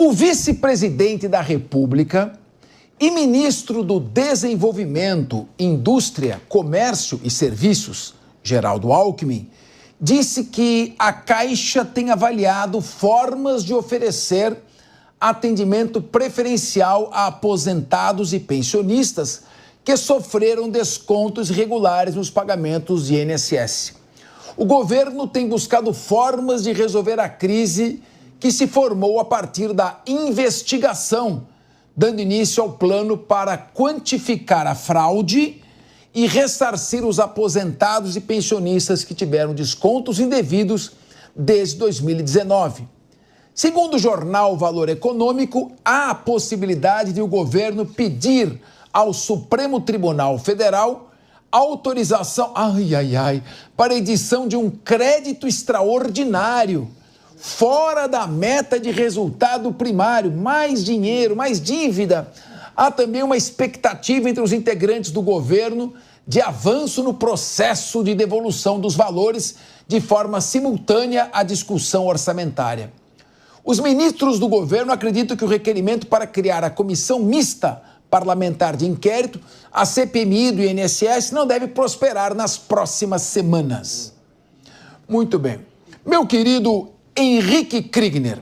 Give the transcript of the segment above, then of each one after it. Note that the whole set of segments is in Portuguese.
O vice-presidente da República e ministro do Desenvolvimento, Indústria, Comércio e Serviços, Geraldo Alckmin, disse que a Caixa tem avaliado formas de oferecer atendimento preferencial a aposentados e pensionistas que sofreram descontos irregulares nos pagamentos de INSS. O governo tem buscado formas de resolver a crise que se formou a partir da investigação, dando início ao plano para quantificar a fraude e ressarcir os aposentados e pensionistas que tiveram descontos indevidos desde 2019. Segundo o jornal Valor Econômico, há a possibilidade de o governo pedir ao Supremo Tribunal Federal autorização, para a edição de um crédito extraordinário, fora da meta de resultado primário, mais dinheiro, mais dívida. Há também uma expectativa entre os integrantes do governo de avanço no processo de devolução dos valores de forma simultânea à discussão orçamentária. Os ministros do governo acreditam que o requerimento para criar a comissão mista parlamentar de inquérito, a CPMI do INSS, não deve prosperar nas próximas semanas. Muito bem. Meu querido Henrique Kriegner,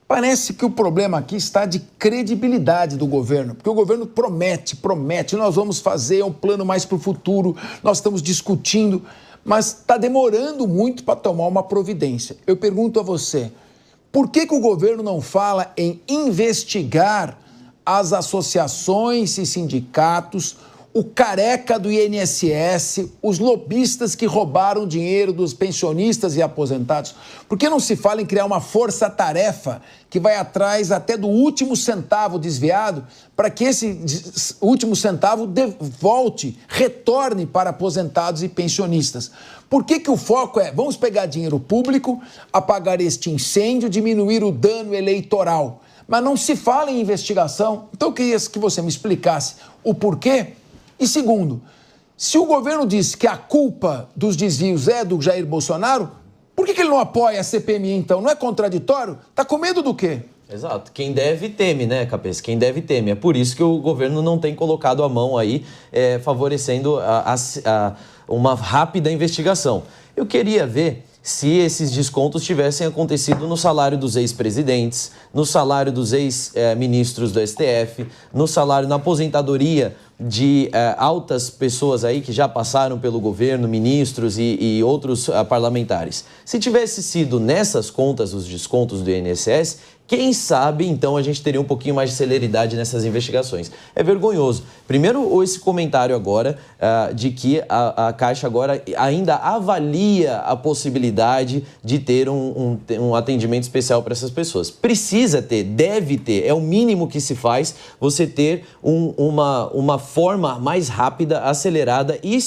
parece que o problema aqui está de credibilidade do governo, porque o governo promete, nós vamos fazer um plano mais para o futuro, nós estamos discutindo, mas está demorando muito para tomar uma providência. Eu pergunto a você, por que o governo não fala em investigar as associações e sindicatos, o careca do INSS, os lobistas que roubaram dinheiro dos pensionistas e aposentados? Por que não se fala em criar uma força-tarefa que vai atrás até do último centavo desviado para que esse último centavo retorne para aposentados e pensionistas? Por que o foco é, vamos pegar dinheiro público, apagar este incêndio, diminuir o dano eleitoral, mas não se fala em investigação? Então eu queria que você me explicasse o porquê. E segundo, se o governo disse que a culpa dos desvios é do Jair Bolsonaro, por que ele não apoia a CPMI então? Não é contraditório? Tá com medo do quê? Exato. Quem deve teme, né, Capês? Quem deve teme. É por isso que o governo não tem colocado a mão aí, favorecendo uma rápida investigação. Eu queria ver se esses descontos tivessem acontecido no salário dos ex-presidentes, no salário dos ex-ministros do STF, no salário, na aposentadoria de altas pessoas aí que já passaram pelo governo, ministros e outros parlamentares. Se tivesse sido nessas contas os descontos do INSS, quem sabe, então, a gente teria um pouquinho mais de celeridade nessas investigações. É vergonhoso. Primeiro, esse comentário agora de que a Caixa agora ainda avalia a possibilidade de ter um atendimento especial para essas pessoas. Precisa ter, deve ter, é o mínimo que se faz você ter uma forma mais rápida, acelerada e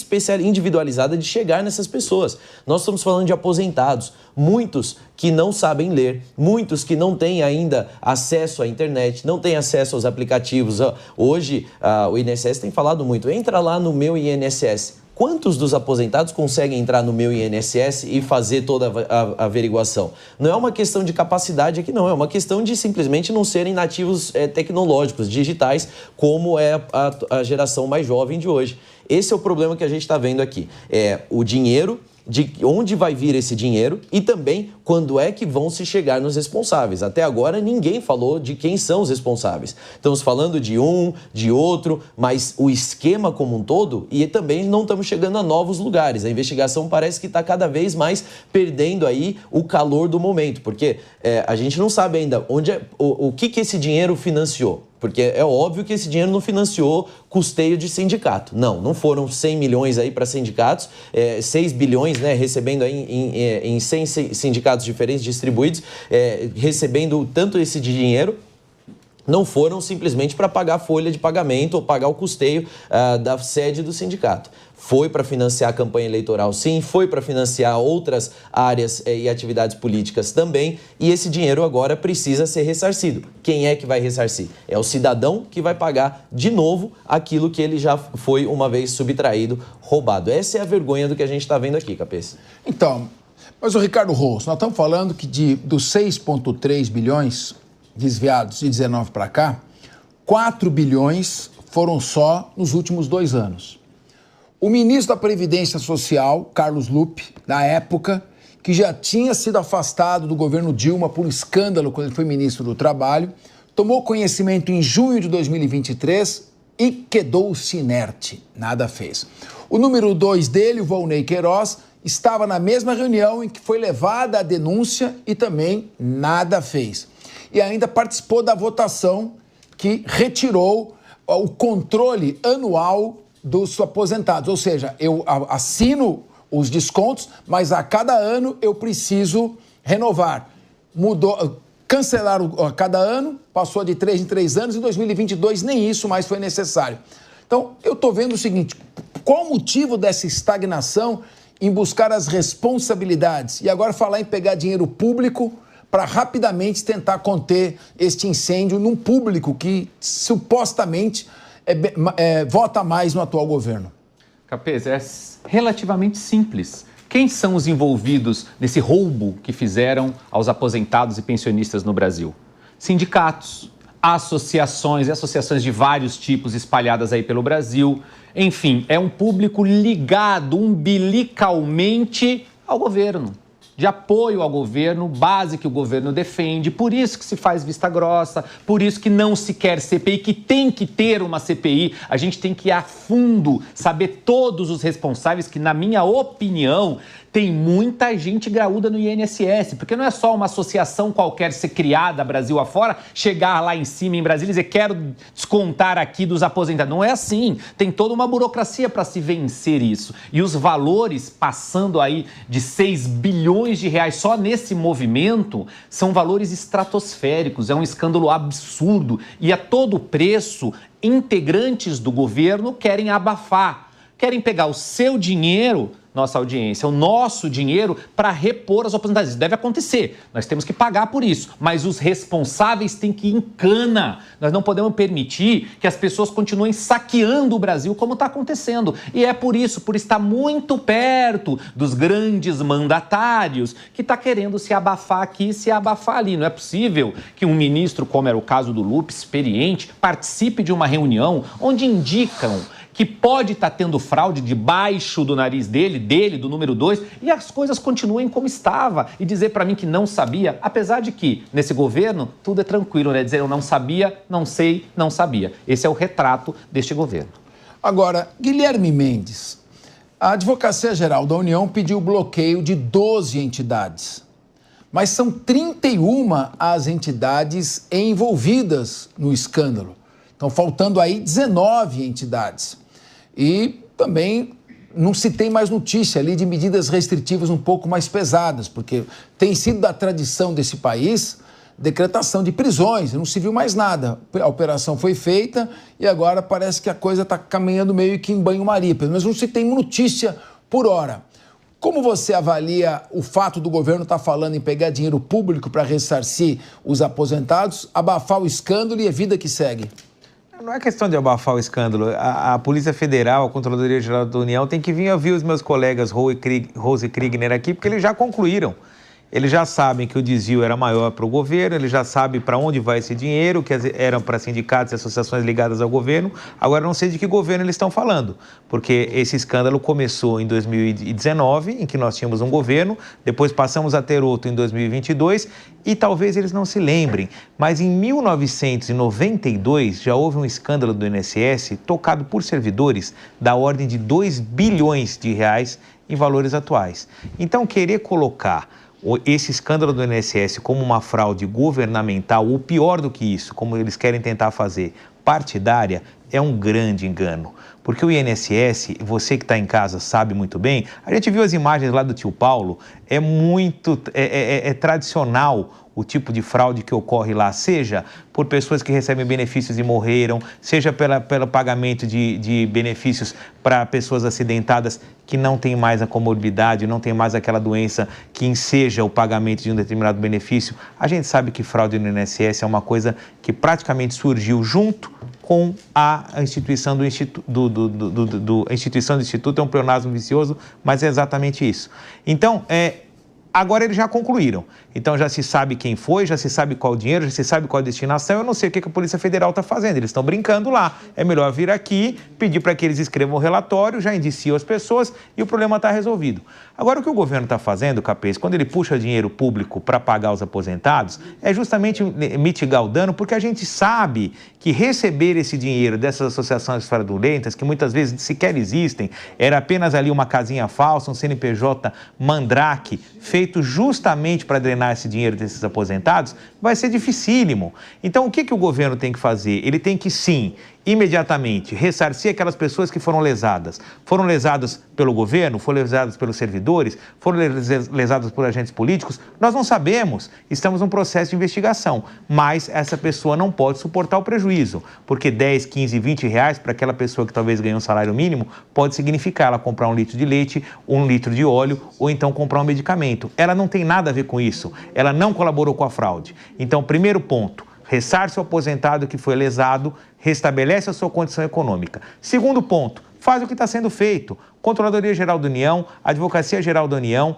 individualizada de chegar nessas pessoas. Nós estamos falando de aposentados, muitos que não sabem ler, muitos que não têm ainda acesso à internet, não têm acesso aos aplicativos. Hoje, o INSS tem falado muito, entra lá no Meu INSS. Quantos dos aposentados conseguem entrar no Meu INSS e fazer toda a averiguação? Não é uma questão de capacidade aqui, não. É uma questão de simplesmente não serem nativos tecnológicos, digitais, como é a geração mais jovem de hoje. Esse é o problema que a gente está vendo aqui. É o dinheiro, de onde vai vir esse dinheiro e também quando é que vão se chegar nos responsáveis. Até agora ninguém falou de quem são os responsáveis. Estamos falando de um, de outro, mas o esquema como um todo, e também não estamos chegando a novos lugares. A investigação parece que está cada vez mais perdendo aí o calor do momento, porque a gente não sabe ainda o que esse dinheiro financiou. Porque é óbvio que esse dinheiro não financiou custeio de sindicato. Não foram 100 milhões aí para sindicatos, 6 bilhões, né, recebendo aí em 100 sindicatos diferentes distribuídos, recebendo tanto esse dinheiro. Não foram simplesmente para pagar a folha de pagamento ou pagar o custeio da sede do sindicato. Foi para financiar a campanha eleitoral, sim, foi para financiar outras áreas e atividades políticas também, e esse dinheiro agora precisa ser ressarcido. Quem é que vai ressarcir? É o cidadão que vai pagar de novo aquilo que ele já foi uma vez subtraído, roubado. Essa é a vergonha do que a gente está vendo aqui, Capês. Então, mas o Ricardo Rosso, nós estamos falando que dos 6,3 bilhões, desviados de 19 para cá, 4 bilhões foram só nos últimos 2 anos. O ministro da Previdência Social, Carlos Lupe, na época, que já tinha sido afastado do governo Dilma por um escândalo quando ele foi ministro do Trabalho, tomou conhecimento em junho de 2023 e quedou-se inerte, nada fez. O número 2 dele, o Volney Queiroz, estava na mesma reunião em que foi levada a denúncia e também nada fez. E ainda participou da votação que retirou o controle anual dos aposentados. Ou seja, eu assino os descontos, mas a cada ano eu preciso renovar. Cancelaram a cada ano, passou de 3 em 3 anos, em 2022 nem isso mais foi necessário. Então, eu estou vendo o seguinte, qual o motivo dessa estagnação em buscar as responsabilidades? E agora falar em pegar dinheiro público para rapidamente tentar conter este incêndio num público que supostamente vota mais no atual governo. Capês, é relativamente simples. Quem são os envolvidos nesse roubo que fizeram aos aposentados e pensionistas no Brasil? Sindicatos, associações de vários tipos espalhadas aí pelo Brasil. Enfim, é um público ligado umbilicalmente ao governo, de apoio ao governo, base que o governo defende, por isso que se faz vista grossa, por isso que não se quer CPI, que tem que ter uma CPI, a gente tem que ir a fundo, saber todos os responsáveis, que na minha opinião tem muita gente graúda no INSS, porque não é só uma associação qualquer ser criada Brasil afora, chegar lá em cima em Brasília e dizer quero descontar aqui dos aposentados. Não é assim, tem toda uma burocracia para se vencer isso. E os valores passando aí de 6 bilhões de reais só nesse movimento são valores estratosféricos, é um escândalo absurdo e a todo preço integrantes do governo querem abafar, querem pegar o seu dinheiro, nossa audiência, o nosso dinheiro para repor as aposentadorias. Isso deve acontecer, nós temos que pagar por isso, mas os responsáveis têm que ir em cana. Nós não podemos permitir que as pessoas continuem saqueando o Brasil como está acontecendo. E é por isso, por estar muito perto dos grandes mandatários, que está querendo se abafar aqui e se abafar ali. Não é possível que um ministro, como era o caso do Lupe, experiente, participe de uma reunião onde indicam que pode estar tendo fraude debaixo do nariz dele, do número 2, e as coisas continuem como estava. E dizer para mim que não sabia, apesar de que, nesse governo, tudo é tranquilo, né? Dizer eu não sabia, não sei, não sabia. Esse é o retrato deste governo. Agora, Guilherme Mendes, a Advocacia Geral da União pediu bloqueio de 12 entidades, mas são 31 as entidades envolvidas no escândalo. Estão faltando aí 19 entidades. E também não se tem mais notícia ali de medidas restritivas um pouco mais pesadas, porque tem sido da tradição desse país decretação de prisões, não se viu mais nada. A operação foi feita e agora parece que a coisa está caminhando meio que em banho-maria, pelo menos não se tem notícia por hora. Como você avalia o fato do governo estar falando em pegar dinheiro público para ressarcir os aposentados, abafar o escândalo e a vida que segue? Não é questão de abafar o escândalo. A Polícia Federal, a Controladoria Geral da União tem que vir ouvir os meus colegas Rose Kriegner aqui, porque eles já concluíram. Eles já sabem que o desvio era maior para o governo, eles já sabem para onde vai esse dinheiro, que eram para sindicatos e associações ligadas ao governo. Agora, não sei de que governo eles estão falando, porque esse escândalo começou em 2019, em que nós tínhamos um governo, depois passamos a ter outro em 2022, e talvez eles não se lembrem, mas em 1992 já houve um escândalo do INSS tocado por servidores da ordem de 2 bilhões de reais em valores atuais. Então, querer colocar esse escândalo do INSS como uma fraude governamental, ou pior do que isso, como eles querem tentar fazer, partidária, é um grande engano. Porque o INSS, você que está em casa sabe muito bem, a gente viu as imagens lá do tio Paulo, é tradicional o tipo de fraude que ocorre lá, seja por pessoas que recebem benefícios e morreram, seja pelo pagamento de benefícios para pessoas acidentadas que não têm mais a comorbidade, não tem mais aquela doença que enseja o pagamento de um determinado benefício. A gente sabe que fraude no INSS é uma coisa que praticamente surgiu junto com a instituição do Instituto, a instituição do Instituto, é um pleonasmo vicioso, mas é exatamente isso. Então, Agora eles já concluíram. Então já se sabe quem foi, já se sabe qual o dinheiro, já se sabe qual a destinação. Eu não sei o que a Polícia Federal está fazendo. Eles estão brincando lá. É melhor vir aqui, pedir para que eles escrevam o relatório, já indiciam as pessoas e o problema está resolvido. Agora o que o governo está fazendo, Capês, quando ele puxa dinheiro público para pagar os aposentados, é justamente mitigar o dano, porque a gente sabe que receber esse dinheiro dessas associações fraudulentas, que muitas vezes sequer existem, era apenas ali uma casinha falsa, um CNPJ mandrake, feito justamente para drenar esse dinheiro desses aposentados, vai ser dificílimo. Então, o que o governo tem que fazer? Ele tem que, sim, imediatamente ressarcir aquelas pessoas que foram lesadas. Foram lesadas pelo governo, foram lesadas pelos servidores, foram lesadas por agentes políticos? Nós não sabemos, estamos num processo de investigação, mas essa pessoa não pode suportar o prejuízo, porque 10, 15, 20 reais para aquela pessoa que talvez ganhe um salário mínimo pode significar ela comprar 1 litro de leite, 1 litro de óleo ou então comprar um medicamento. Ela não tem nada a ver com isso, ela não colaborou com a fraude. Então, primeiro ponto, ressarce o aposentado que foi lesado, restabelece a sua condição econômica. Segundo ponto, faz o que está sendo feito. Controladoria Geral da União, Advocacia Geral da União,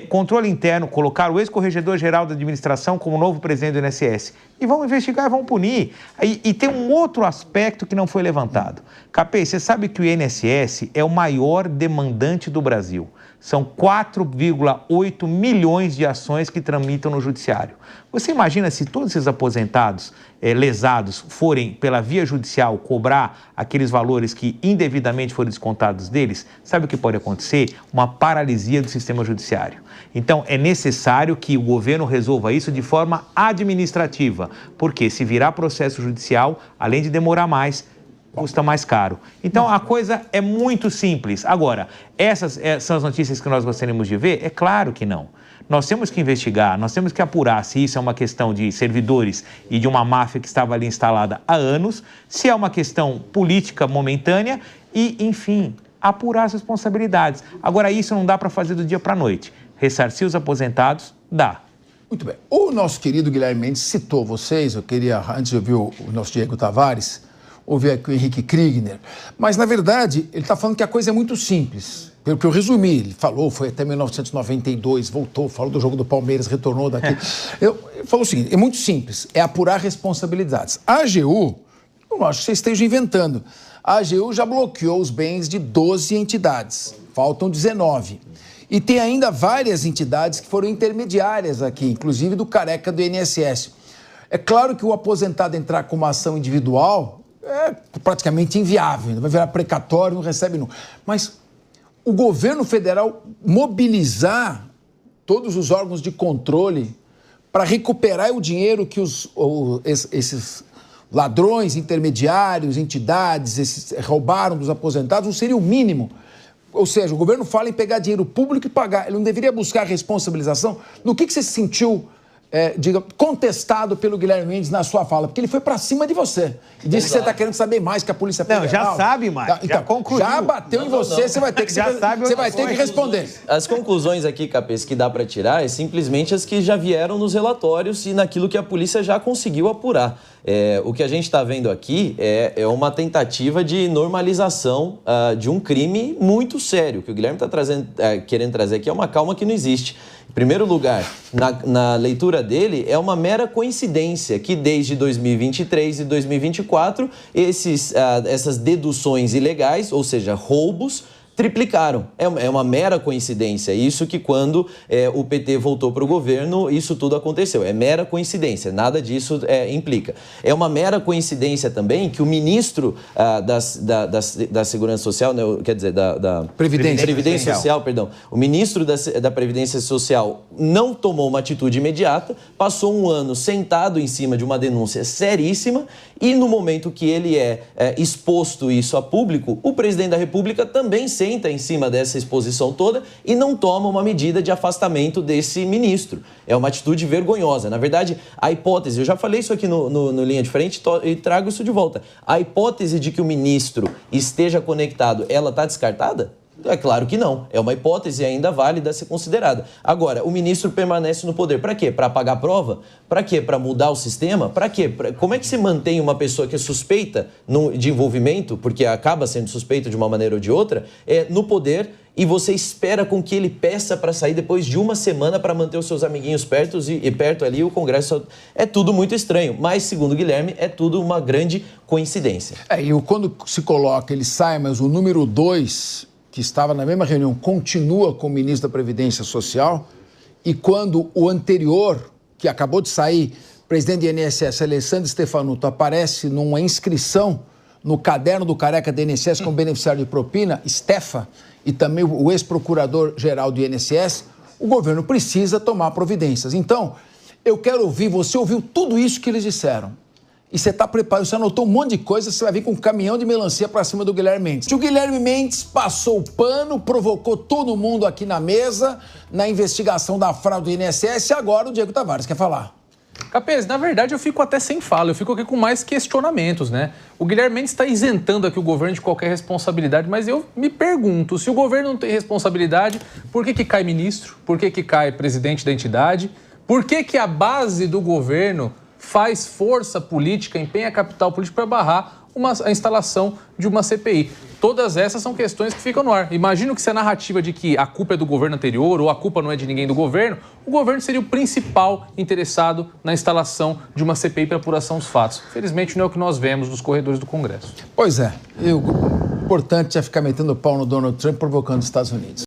controle interno, colocar o ex-corregedor-geral da administração como novo presidente do INSS. E vão investigar e vão punir. E tem um outro aspecto que não foi levantado. Capê, você sabe que o INSS é o maior demandante do Brasil. São 4,8 milhões de ações que tramitam no judiciário. Você imagina se todos esses aposentados lesados forem pela via judicial cobrar aqueles valores que indevidamente foram descontados deles? Sabe o que pode acontecer? Uma paralisia do sistema judiciário. Então, é necessário que o governo resolva isso de forma administrativa, porque se virar processo judicial, além de demorar mais, custa mais caro. Então, a coisa é muito simples. Agora, essas são as notícias que nós gostaríamos de ver? É claro que não. Nós temos que investigar, nós temos que apurar se isso é uma questão de servidores e de uma máfia que estava ali instalada há anos, se é uma questão política momentânea e, enfim, apurar as responsabilidades. Agora, isso não dá para fazer do dia para a noite. Ressarcir os aposentados, dá. Muito bem. O nosso querido Guilherme Mendes citou vocês, eu queria, antes de ouvir o nosso Diego Tavares, ouvir aqui o Henrique Kriegner, mas, na verdade, ele está falando que a coisa é muito simples. Pelo que eu resumi, ele falou, foi até 1992, voltou, falou do jogo do Palmeiras, retornou daqui. Ele falou o seguinte, é muito simples, é apurar responsabilidades. A AGU, eu não acho que você esteja inventando, a AGU já bloqueou os bens de 12 entidades, faltam 19. E tem ainda várias entidades que foram intermediárias aqui, inclusive do careca do INSS. É claro que o aposentado entrar com uma ação individual é praticamente inviável, vai virar precatório, não recebe nunca. Mas o governo federal mobilizar todos os órgãos de controle para recuperar o dinheiro que esses ladrões, intermediários, entidades roubaram dos aposentados, não seria o mínimo. Ou seja, o governo fala em pegar dinheiro público e pagar. Ele não deveria buscar responsabilização? No que você se sentiu contestado pelo Guilherme Mendes na sua fala? Porque ele foi pra cima de você. E disse que você tá querendo saber mais que a Polícia Federal. Não, já sabe mais, então, já concluiu. Já bateu em você, você vai ter que, você vai ter que responder. As conclusões aqui, Capês, que dá para tirar é simplesmente as que já vieram nos relatórios e naquilo que a polícia já conseguiu apurar. O que a gente está vendo aqui é uma tentativa de normalização de um crime muito sério. O que o Guilherme está querendo trazer aqui é uma calma que não existe. Em primeiro lugar, na leitura dele, é uma mera coincidência que desde 2023 e 2024, essas deduções ilegais, ou seja, roubos, triplicaram. É uma mera coincidência. Isso que quando o PT voltou para o governo, isso tudo aconteceu. É mera coincidência, nada disso implica. É uma mera coincidência também que o ministro da Segurança Social, né, quer dizer, da Previdência Social, perdão, o ministro da Previdência Social não tomou uma atitude imediata, passou um ano sentado em cima de uma denúncia seríssima e no momento que ele exposto isso a público, o presidente da República também senta em cima dessa exposição toda e não toma uma medida de afastamento desse ministro. É uma atitude vergonhosa. Na verdade, a hipótese, eu já falei isso aqui no Linha de Frente e trago isso de volta. A hipótese de que o ministro esteja conectado, ela está descartada? É claro que não. É uma hipótese ainda válida a ser considerada. Agora, o ministro permanece no poder. Para quê? Para apagar a prova? Para quê? Para mudar o sistema? Para quê? Como é que se mantém uma pessoa que é suspeita de envolvimento, porque acaba sendo suspeita de uma maneira ou de outra, no poder, e você espera com que ele peça para sair depois de uma semana para manter os seus amiguinhos perto e perto ali o Congresso? É tudo muito estranho. Mas, segundo o Guilherme, é tudo uma grande coincidência. E quando se coloca, ele sai, mas o número 2... que estava na mesma reunião, continua com o ministro da Previdência Social, e quando o anterior, que acabou de sair, presidente do INSS, Alessandro Stefanuto, aparece numa inscrição no caderno do careca do INSS como beneficiário de propina, Stefa, e também o ex-procurador-geral do INSS, o governo precisa tomar providências. Então, eu quero ouvir, você ouviu tudo isso que eles disseram. E você está preparado, você anotou um monte de coisa, você vai vir com um caminhão de melancia para cima do Guilherme Mendes. O Guilherme Mendes passou o pano, provocou todo mundo aqui na mesa, na investigação da fraude do INSS, e agora o Diego Tavares quer falar. Capês, na verdade eu fico até sem fala, eu fico aqui com mais questionamentos, né? O Guilherme Mendes está isentando aqui o governo de qualquer responsabilidade, mas eu me pergunto, se o governo não tem responsabilidade, por que cai ministro? Por que cai presidente da entidade? Por que a base do governo faz força política, empenha capital político para barrar a instalação de uma CPI? Todas essas são questões que ficam no ar. Imagino que se a narrativa de que a culpa é do governo anterior ou a culpa não é de ninguém do governo, o governo seria o principal interessado na instalação de uma CPI para apuração dos fatos. Felizmente não é o que nós vemos nos corredores do Congresso. Pois é, o importante é ficar metendo pau no Donald Trump, provocando os Estados Unidos.